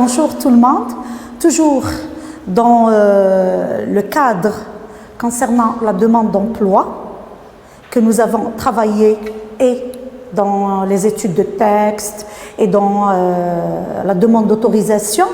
Bonjour tout le monde, toujours dans le cadre concernant la demande d'emploi que nous avons travaillé et dans les études de texte et dans la demande d'autorisation.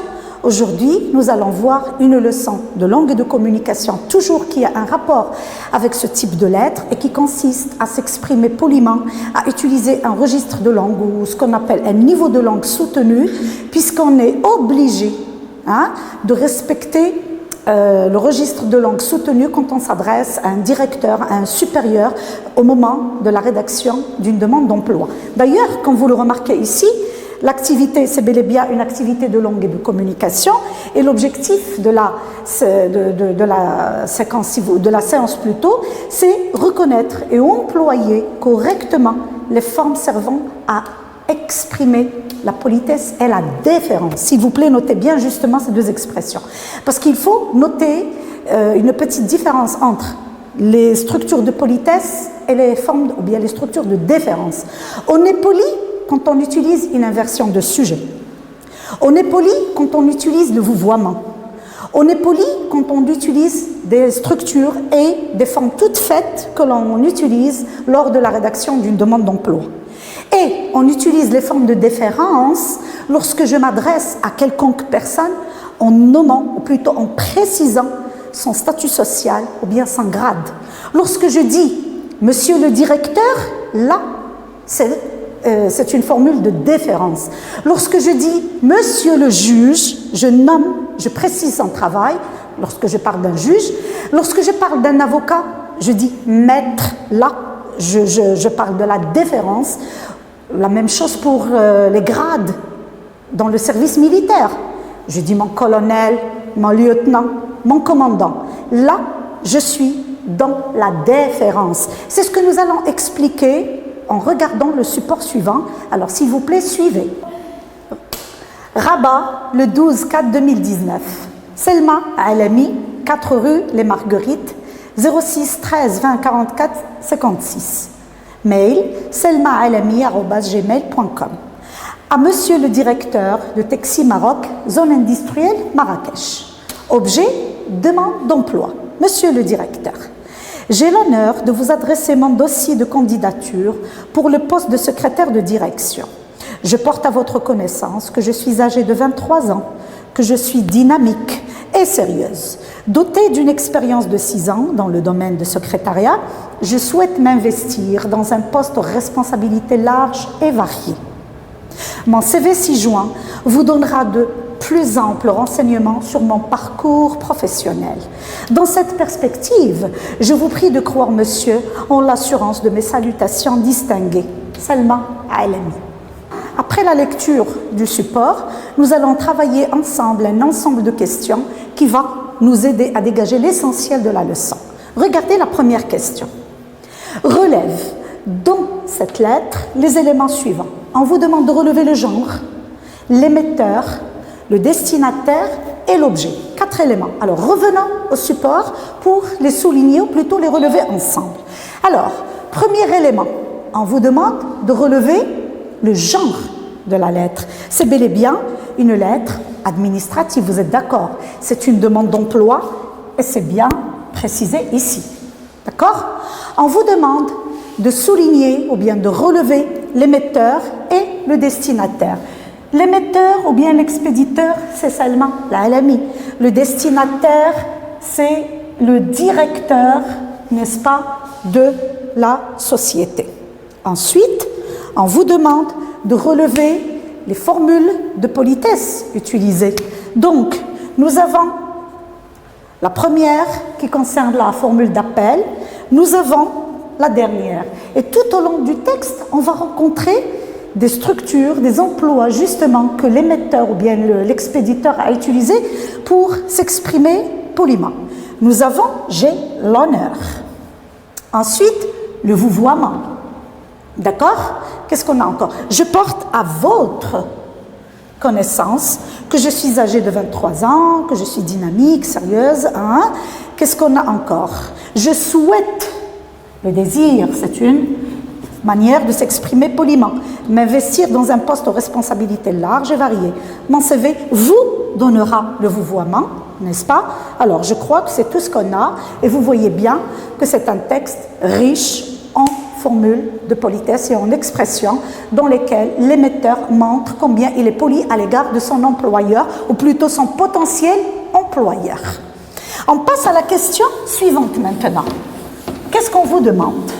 Aujourd'hui, nous allons voir une leçon de langue et de communication, toujours qui a un rapport avec ce type de lettres et qui consiste à s'exprimer poliment, à utiliser un registre de langue ou ce qu'on appelle un niveau de langue soutenu, puisqu'on est obligé de respecter le registre de langue soutenu quand on s'adresse à un directeur, à un supérieur au moment de la rédaction d'une demande d'emploi. D'ailleurs, comme vous le remarquez ici, l'activité, c'est bel et bien une activité de langue et de communication, et l'objectif de la séance plutôt, c'est reconnaître et employer correctement les formes servant à exprimer la politesse et la déférence. S'il vous plaît, notez bien justement ces deux expressions, parce qu'il faut noter une petite différence entre les structures de politesse et les formes, ou bien les structures de déférence. On est poli quand on utilise une inversion de sujet. On est poli quand on utilise le vouvoiement. On est poli quand on utilise des structures et des formes toutes faites que l'on utilise lors de la rédaction d'une demande d'emploi. Et on utilise les formes de déférence lorsque je m'adresse à quelconque personne en nommant, ou plutôt en précisant son statut social ou bien son grade. Lorsque je dis « Monsieur le directeur », là, c'est une formule de déférence. Lorsque je dis « Monsieur le juge », je nomme, je précise son travail, lorsque je parle d'un juge. Lorsque je parle d'un avocat, je dis « Maître », là, je parle de la déférence. La même chose pour les grades dans le service militaire. Je dis mon colonel, mon lieutenant, mon commandant. Là, je suis dans la déférence. C'est ce que nous allons expliquer en regardant le support suivant. Alors, s'il vous plaît, suivez. Rabat, le 12/4/2019. Selma Alami, 4 rue Les Marguerites, 06 13 20 44 56. Mail selmaalami@gmail.com. À Monsieur le directeur de Texi Maroc, zone industrielle Marrakech. Objet, demande d'emploi. Monsieur le directeur, j'ai l'honneur de vous adresser mon dossier de candidature pour le poste de secrétaire de direction. Je porte à votre connaissance que je suis âgée de 23 ans, que je suis dynamique et sérieuse. Dotée d'une expérience de 6 ans dans le domaine de secrétariat, je souhaite m'investir dans un poste aux responsabilités larges et variées. Mon CV ci-joint vous donnera de plus amples renseignements sur mon parcours professionnel. Dans cette perspective, je vous prie de croire, monsieur, en l'assurance de mes salutations distinguées. Selma Alami. Après la lecture du support, nous allons travailler ensemble un ensemble de questions qui va nous aider à dégager l'essentiel de la leçon. Regardez la première question. Relève dans cette lettre les éléments suivants. On vous demande de relever le genre, l'émetteur, le destinataire et l'objet. 4 éléments. Alors, revenons au support pour les souligner ou plutôt les relever ensemble. Alors, premier élément, on vous demande de relever le genre de la lettre. C'est bel et bien une lettre administrative, vous êtes d'accord? C'est une demande d'emploi et c'est bien précisé ici. D'accord? On vous demande de souligner ou bien de relever l'émetteur et le destinataire. L'émetteur ou bien l'expéditeur, c'est Selma Alami. Le destinataire, c'est le directeur, n'est-ce pas, de la société. Ensuite, on vous demande de relever les formules de politesse utilisées. Donc, nous avons la première qui concerne la formule d'appel. Nous avons la dernière. Et tout au long du texte, on va rencontrer des structures, des emplois justement que l'émetteur ou bien l'expéditeur a utilisé pour s'exprimer poliment. Nous avons « j'ai l'honneur ». Ensuite, le vouvoiement. D'accord? Qu'est-ce qu'on a encore? Je porte à votre connaissance que je suis âgée de 23 ans, que je suis dynamique, sérieuse. Qu'est-ce qu'on a encore? Je souhaite, le désir, c'est une Manière de s'exprimer poliment. M'investir dans un poste aux responsabilités larges et variées. Mon CV vous donnera le vouvoiement, n'est-ce pas? Alors, je crois que c'est tout ce qu'on a. Et vous voyez bien que c'est un texte riche en formules de politesse et en expressions dans lesquelles l'émetteur montre combien il est poli à l'égard de son employeur, ou plutôt son potentiel employeur. On passe à la question suivante maintenant. Qu'est-ce qu'on vous demande?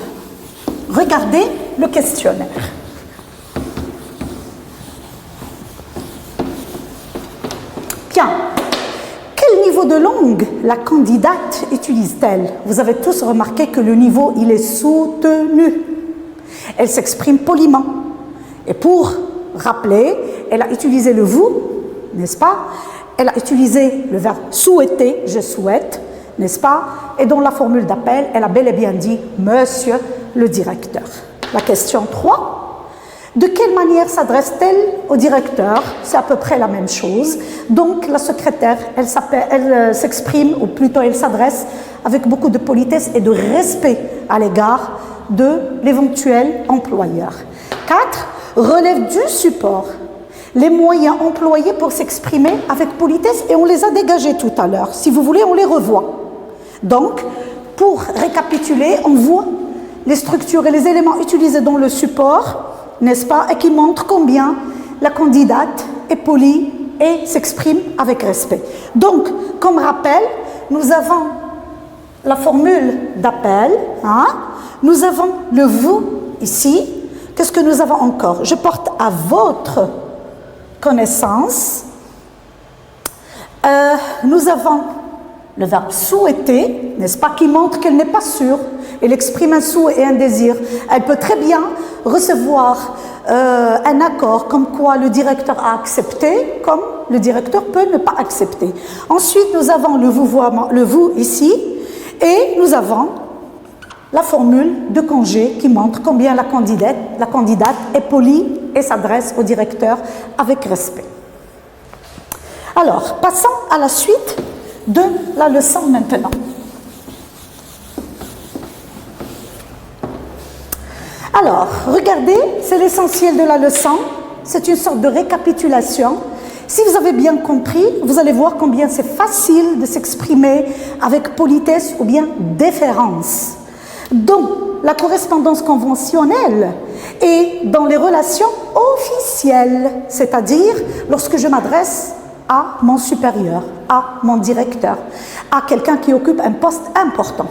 Regardez le questionnaire. Bien. Quel niveau de langue la candidate utilise-t-elle? Vous avez tous remarqué que le niveau, il est soutenu. Elle s'exprime poliment. Et pour rappeler, elle a utilisé le vous, n'est-ce pas? Elle a utilisé le verbe souhaiter, je souhaite, n'est-ce pas? Et dans la formule d'appel, elle a bel et bien dit « Monsieur le directeur ». La question 3. De quelle manière s'adresse-t-elle au directeur? C'est à peu près la même chose. Donc, la secrétaire, elle s'exprime, ou plutôt elle s'adresse avec beaucoup de politesse et de respect à l'égard de l'éventuel employeur. 4. Relève du support les moyens employés pour s'exprimer avec politesse, et on les a dégagés tout à l'heure. Si vous voulez, on les revoit. Donc, pour récapituler, on voit les structures et les éléments utilisés dans le support, n'est-ce pas, et qui montrent combien la candidate est polie et s'exprime avec respect. Donc, comme rappel, nous avons la formule d'appel, hein? Nous avons le vous ici. Qu'est-ce que nous avons encore? Je porte à votre connaissance. Nous avons le verbe souhaiter, n'est-ce pas, qui montre qu'elle n'est pas sûre. Elle exprime un souhait et un désir. Elle peut très bien recevoir un accord comme quoi le directeur a accepté, comme le directeur peut ne pas accepter. Ensuite, nous avons le vouvoiement, le vous ici, et nous avons la formule de congé qui montre combien la candidate est polie et s'adresse au directeur avec respect. Alors, passons à la suite de la leçon maintenant. Alors, regardez, c'est l'essentiel de la leçon. C'est une sorte de récapitulation. Si vous avez bien compris, vous allez voir combien c'est facile de s'exprimer avec politesse ou bien déférence. Dans la correspondance conventionnelle et dans les relations officielles, c'est-à-dire lorsque je m'adresse à mon supérieur, à mon directeur, à quelqu'un qui occupe un poste important.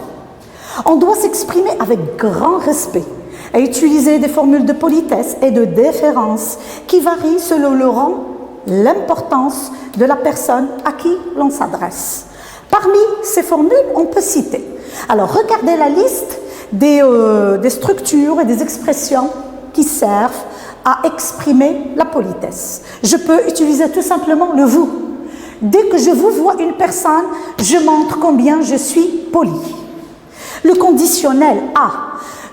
On doit s'exprimer avec grand respect et utiliser des formules de politesse et de déférence qui varient selon le rang, l'importance de la personne à qui l'on s'adresse. Parmi ces formules, on peut citer. Alors, regardez la liste des structures et des expressions qui servent à exprimer la politesse. Je peux utiliser tout simplement le vous. Dès que je vous vois une personne, je montre combien je suis poli. Le conditionnel a.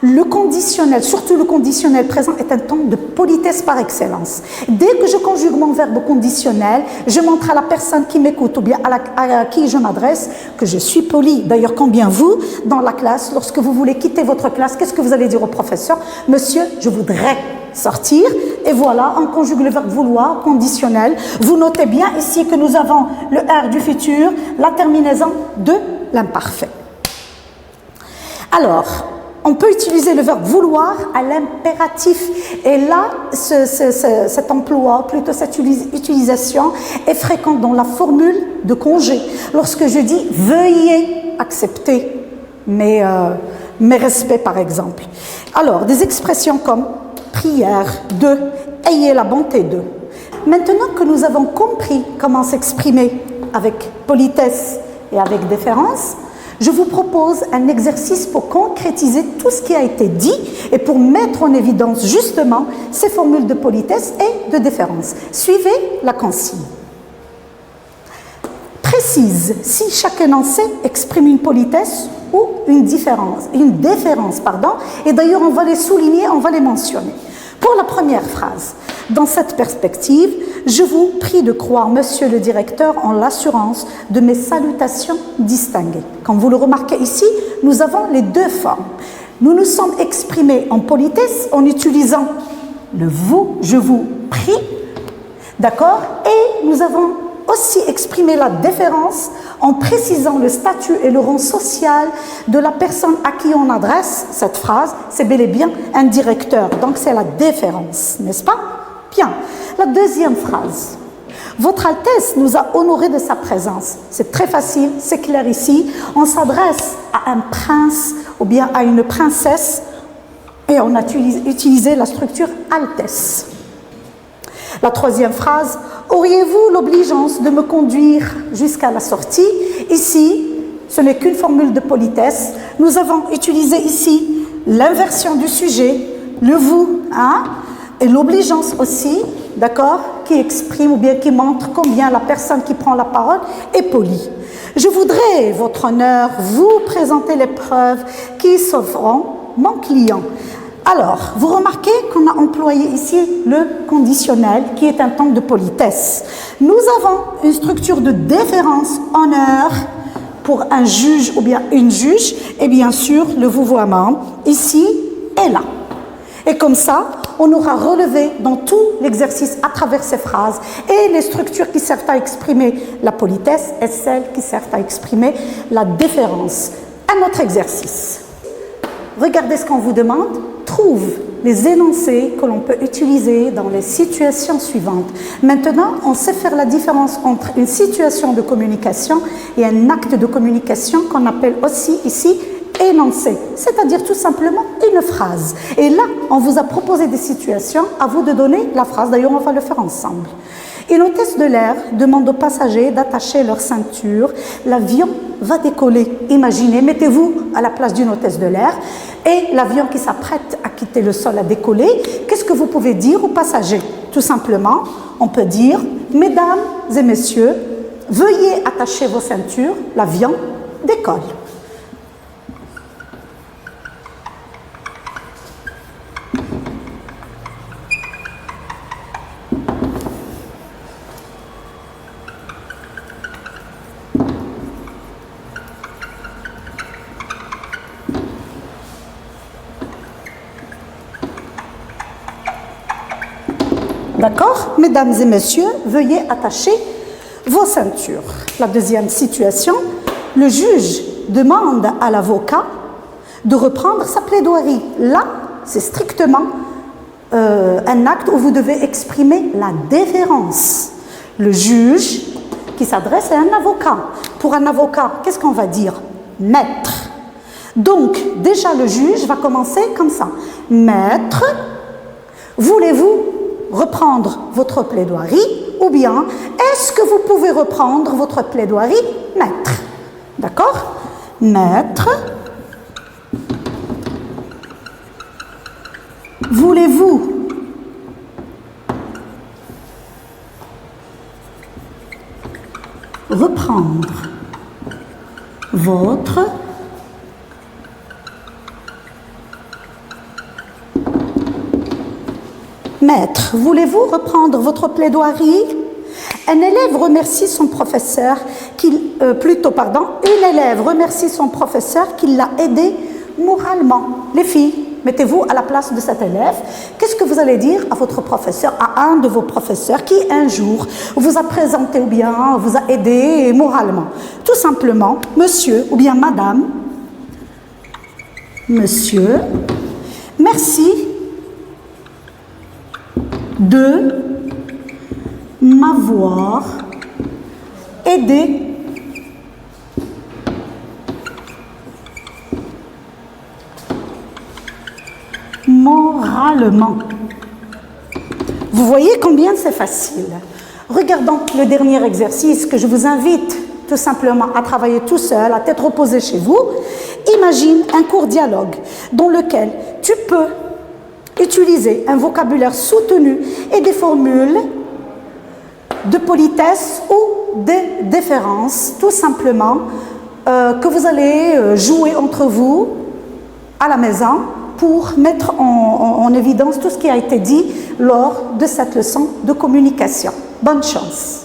Le conditionnel, surtout le conditionnel présent, est un ton de politesse par excellence. Dès que je conjugue mon verbe conditionnel, je montre à la personne qui m'écoute ou bien à qui je m'adresse que je suis poli. D'ailleurs, combien vous, dans la classe, lorsque vous voulez quitter votre classe, qu'est-ce que vous allez dire au professeur? Monsieur, je voudrais sortir. Et voilà, on conjugue le verbe vouloir, conditionnel. Vous notez bien ici que nous avons le R du futur, la terminaison de l'imparfait. Alors, on peut utiliser le verbe vouloir à l'impératif. Et là, cet emploi, plutôt cette utilisation, est fréquente dans la formule de congé. Lorsque je dis « veuillez accepter mes respects » par exemple. Alors, des expressions comme « prière de »,« ayez la bonté de ». Maintenant que nous avons compris comment s'exprimer avec politesse et avec déférence, je vous propose un exercice pour concrétiser tout ce qui a été dit et pour mettre en évidence justement ces formules de politesse et de déférence. Suivez la consigne. Précise si chaque énoncé exprime une politesse ou une déférence, et d'ailleurs on va les souligner, on va les mentionner. Pour la première phrase, dans cette perspective, je vous prie de croire, monsieur le directeur, en l'assurance de mes salutations distinguées. Comme vous le remarquez ici, nous avons les deux formes. Nous nous sommes exprimés en politesse en utilisant le vous, je vous prie, d'accord? Et nous avons aussi exprimé la déférence en précisant le statut et le rang social de la personne à qui on adresse cette phrase. C'est bel et bien un directeur, donc c'est la déférence, n'est-ce pas? Bien. La deuxième phrase. Votre Altesse nous a honorés de sa présence. C'est très facile, c'est clair ici. On s'adresse à un prince ou bien à une princesse et on a utilisé la structure Altesse. La troisième phrase, auriez-vous l'obligeance de me conduire jusqu'à la sortie? Ici, ce n'est qu'une formule de politesse. Nous avons utilisé ici l'inversion du sujet, le vous, hein, et l'obligeance aussi, d'accord, qui exprime ou bien qui montre combien la personne qui prend la parole est polie. Je voudrais, votre honneur, vous présenter les preuves qui sauveront mon client. Alors, vous remarquez qu'on a employé ici le conditionnel qui est un temps de politesse. Nous avons une structure de déférence, honneur, pour un juge ou bien une juge, et bien sûr le vouvoiement, ici et là. Et comme ça, on aura relevé dans tout l'exercice à travers ces phrases et les structures qui servent à exprimer la politesse et celles qui servent à exprimer la déférence. Un autre exercice. Regardez ce qu'on vous demande. Trouve les énoncés que l'on peut utiliser dans les situations suivantes. Maintenant, on sait faire la différence entre une situation de communication et un acte de communication qu'on appelle aussi ici énoncé, c'est-à-dire tout simplement une phrase. Et là, on vous a proposé des situations, à vous de donner la phrase. D'ailleurs, on va le faire ensemble. Une hôtesse de l'air demande aux passagers d'attacher leur ceinture. L'avion va décoller. Imaginez, mettez-vous à la place d'une hôtesse de l'air et l'avion qui s'apprête à quitter le sol à décoller. Qu'est-ce que vous pouvez dire aux passagers? Tout simplement, on peut dire « Mesdames et messieurs, veuillez attacher vos ceintures, l'avion décolle ». D'accord? Mesdames et messieurs, veuillez attacher vos ceintures. La deuxième situation, le juge demande à l'avocat de reprendre sa plaidoirie. Là, c'est strictement un acte où vous devez exprimer la déférence. Le juge qui s'adresse à un avocat. Pour un avocat, qu'est-ce qu'on va dire? Maître. Donc, déjà, le juge va commencer comme ça. Maître, voulez-vous reprendre votre plaidoirie ou bien est-ce que vous pouvez reprendre votre plaidoirie, maître? D'accord? Maître, voulez-vous reprendre votre Maître, voulez-vous reprendre votre plaidoirie? Un élève remercie son professeur une élève remercie son professeur qui l'a aidé moralement. Les filles, mettez-vous à la place de cet élève. Qu'est-ce que vous allez dire à votre professeur, à un de vos professeurs qui un jour vous a présenté ou bien vous a aidé moralement? Tout simplement, monsieur ou bien madame, monsieur, merci de m'avoir aidé moralement. Vous voyez combien c'est facile. Regardons le dernier exercice que je vous invite tout simplement à travailler tout seul, à tête reposée chez vous. Imagine un court dialogue dans lequel tu peux utiliser un vocabulaire soutenu et des formules de politesse ou de déférence, tout simplement, que vous allez jouer entre vous à la maison pour mettre en évidence tout ce qui a été dit lors de cette leçon de communication. Bonne chance!